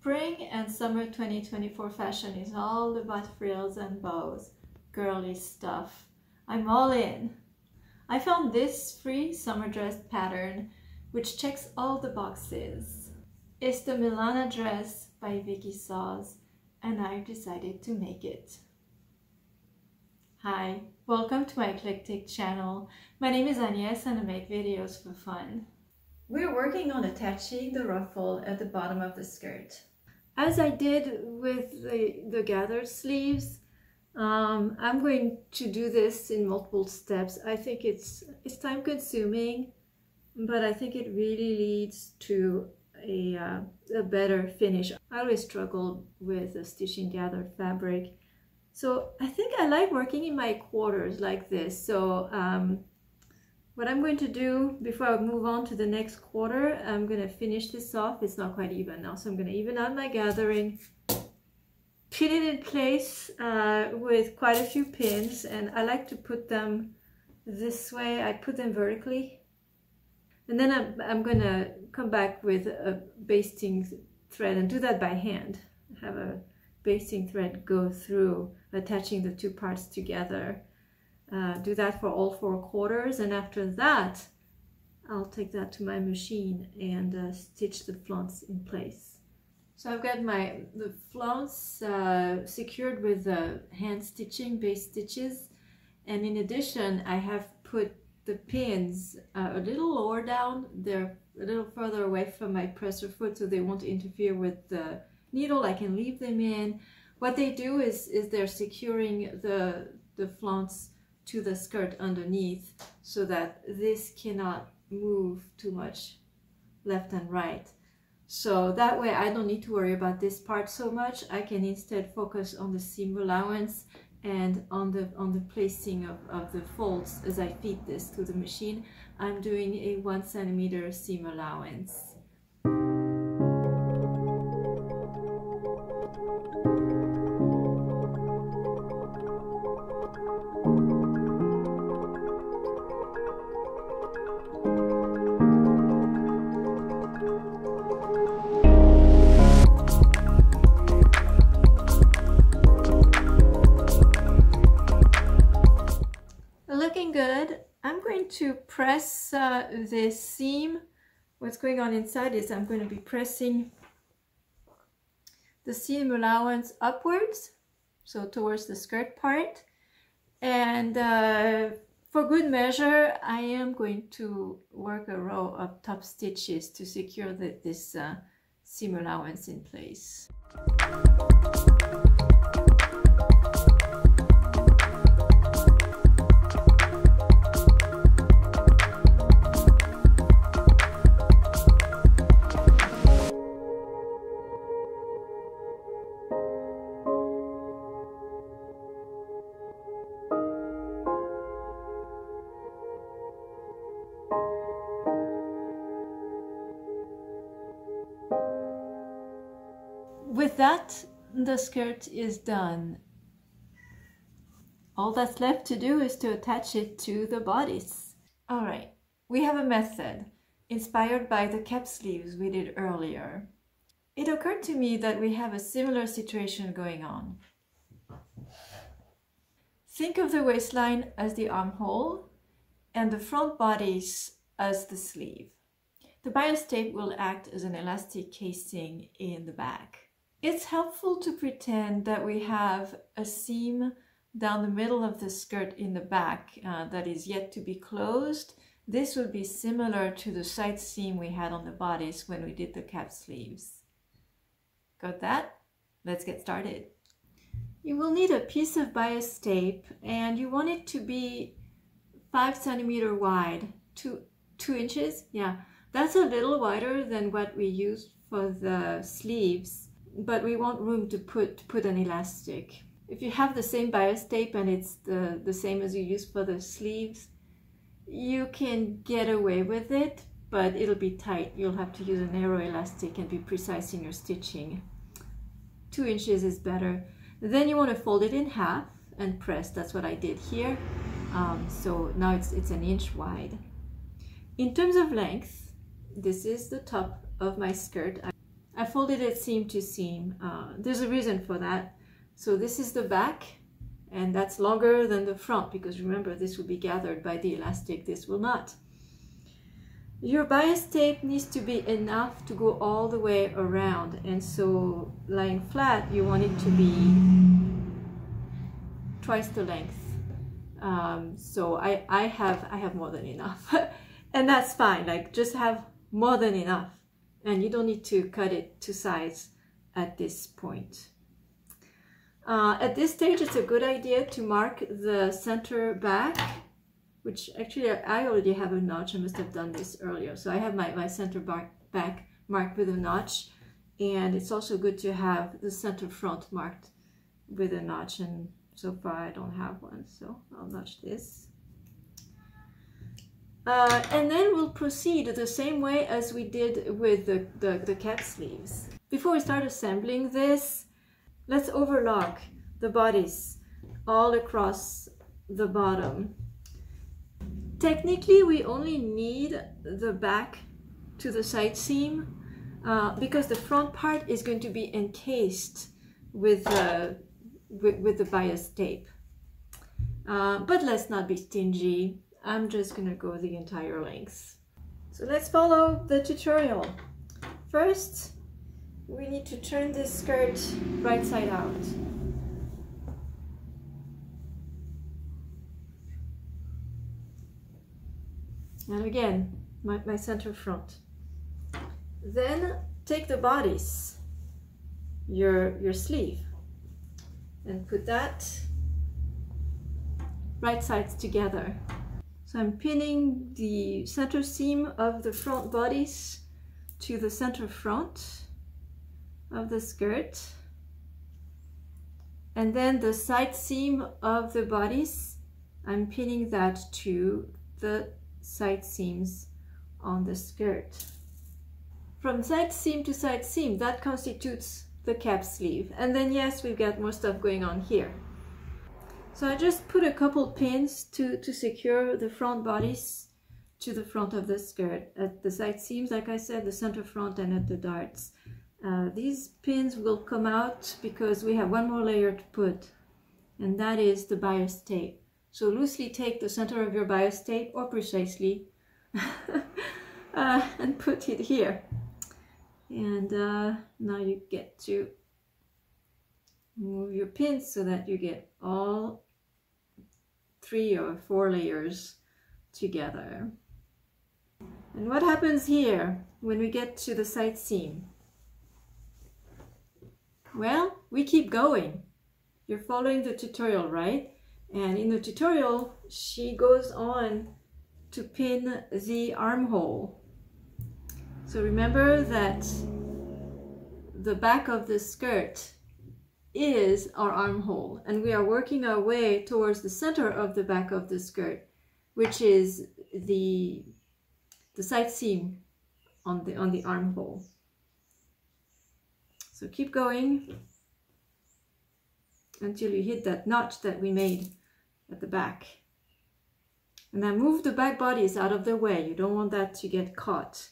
Spring and summer 2024 fashion is all about frills and bows, girly stuff. I'm all in. I found this free summer dress pattern which checks all the boxes. It's the Milana dress by Vikisews and I decided to make it. Hi, welcome to my eclectic channel. My name is Agnes and I make videos for fun. We're working on attaching the ruffle at the bottom of the skirt. As I did with the gathered sleeves, I'm going to do this in multiple steps. I think it's time consuming, but I think it really leads to a better finish. I always struggled with stitching gathered fabric. So I think I like working in my quarters like this. So what I'm going to do before I move on to the next quarter, I'm going to finish this off. It's not quite even now, so I'm going to even out my gathering, pin it in place with quite a few pins, and I like to put them this way. I put them vertically, and then I'm going to come back with a basting thread and do that by hand. Have a basting thread go through, attaching the two parts together. Do that for all 4 quarters, and after that I'll take that to my machine and stitch the flounce in place. So I've got the flounce secured with hand stitching, base stitches, and in addition I have put the pins a little lower down. They're a little further away from my presser foot so they won't interfere with the needle. I can leave them in. What they do is they're securing the flounce to the skirt underneath so that this cannot move too much left and right. So that way I don't need to worry about this part so much. I can instead focus on the seam allowance and on the placing of the folds as I feed this to the machine. I'm doing a 1 centimeter seam allowance. Looking good. I'm going to press this seam. What's going on inside is I'm going to be pressing the seam allowance upwards, so towards the skirt part, and for good measure I am going to work a row of top stitches to secure this seam allowance in place. With that, the skirt is done. All that's left to do is to attach it to the bodice. All right, we have a method inspired by the cap sleeves we did earlier. It occurred to me that we have a similar situation going on. Think of the waistline as the armhole and the front bodice as the sleeve. The bias tape will act as an elastic casing in the back. It's helpful to pretend that we have a seam down the middle of the skirt in the back that is yet to be closed. This would be similar to the side seam we had on the bodice when we did the cap sleeves. Got that? Let's get started. You will need a piece of bias tape and you want it to be 5 centimeters wide, 2 inches. Yeah, that's a little wider than what we used for the sleeves, but we want room to put an elastic. If you have the same bias tape and it's the same as you use for the sleeves, you can get away with it, but it'll be tight. You'll have to use a narrow elastic and be precise in your stitching. 2 inches is better. Then you want to fold it in half and press. That's what I did here. So now it's 1 inch wide. In terms of length, this is the top of my skirt. I've folded it seam to seam. There's a reason for that. So this is the back, and that's longer than the front, because remember, this will be gathered by the elastic, this will not. Your bias tape needs to be enough to go all the way around, and so lying flat, you want it to be twice the length. So I have more than enough, and that's fine. Like, just have more than enough, and you don't need to cut it to size at this point. At this stage, it's a good idea to mark the center back, which actually I already have a notch. I must have done this earlier. So I have my center back marked with a notch, and it's also good to have the center front marked with a notch, and so far I don't have one, so I'll notch this. And then we'll proceed the same way as we did with the cap sleeves. Before we start assembling this, let's overlock the bodice all across the bottom. Technically, we only need the back to the side seam because the front part is going to be encased with the bias tape. But let's not be stingy. I'm just going to go the entire length. So let's follow the tutorial. First, we need to turn this skirt right side out. And again, my center front. Then take the bodice, your sleeve, and put that right sides together. So I'm pinning the center seam of the front bodice to the center front of the skirt, and then the side seam of the bodice, I'm pinning that to the side seams on the skirt. From side seam to side seam, that constitutes the cap sleeve. And then yes, we've got more stuff going on here. So I just put a couple pins to secure the front bodice to the front of the skirt. At the side seams, like I said, the center front, and at the darts. These pins will come out because we have one more layer to put, and that is the bias tape. So loosely take the center of your bias tape, or precisely, and put it here. And now you get to move your pins so that you get all 3 or 4 layers together. And what happens here when we get to the side seam? Well, we keep going. You're following the tutorial, right? And in the tutorial, she goes on to pin the armhole. So remember that the back of the skirt is our armhole, and we are working our way towards the center of the back of the skirt, which is the side seam on the armhole. So keep going until you hit that notch that we made at the back. And then move the back bodice out of the way. You don't want that to get caught.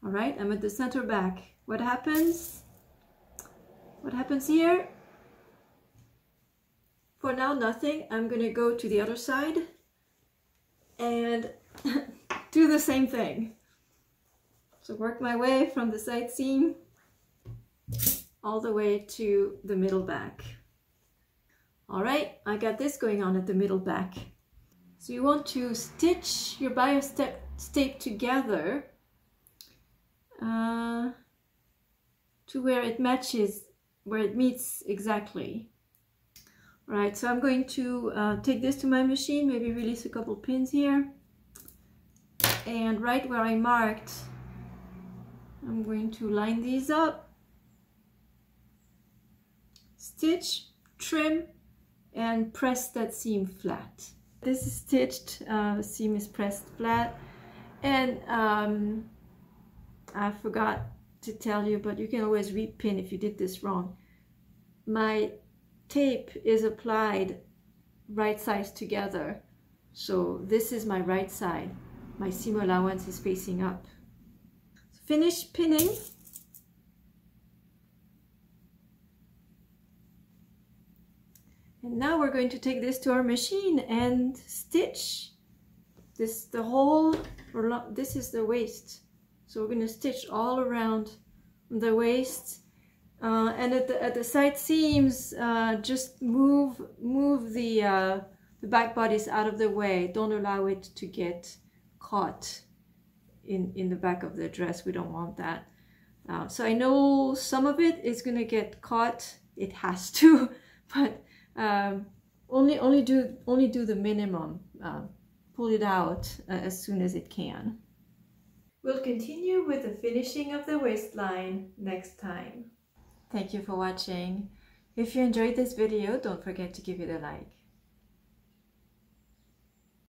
All right, I'm at the center back. What happens? What happens here? For now, nothing. I'm going to go to the other side and do the same thing. So work my way from the side seam all the way to the middle back. All right, I got this going on at the middle back. So you want to stitch your bias tape together to where it matches, where it meets exactly. All right, so I'm going to take this to my machine, maybe release a couple pins here. And right where I marked, I'm going to line these up, stitch, trim, and press that seam flat. This is stitched, the seam is pressed flat, and I forgot to tell you, but you can always repin if you did this wrong. My tape is applied right sides together, so this is my right side. My seam allowance is facing up. So finish pinning, And now we're going to take this to our machine and stitch this, the whole, this is the waist. So we're going to stitch all around the waist. And at the side seams, just move the back bodice out of the way. Don't allow it to get caught in the back of the dress. We don't want that. So I know some of it is going to get caught. It has to, but only do the minimum. Pull it out as soon as it can. We'll continue with the finishing of the waistline next time. Thank you for watching. If you enjoyed this video, don't forget to give it a like.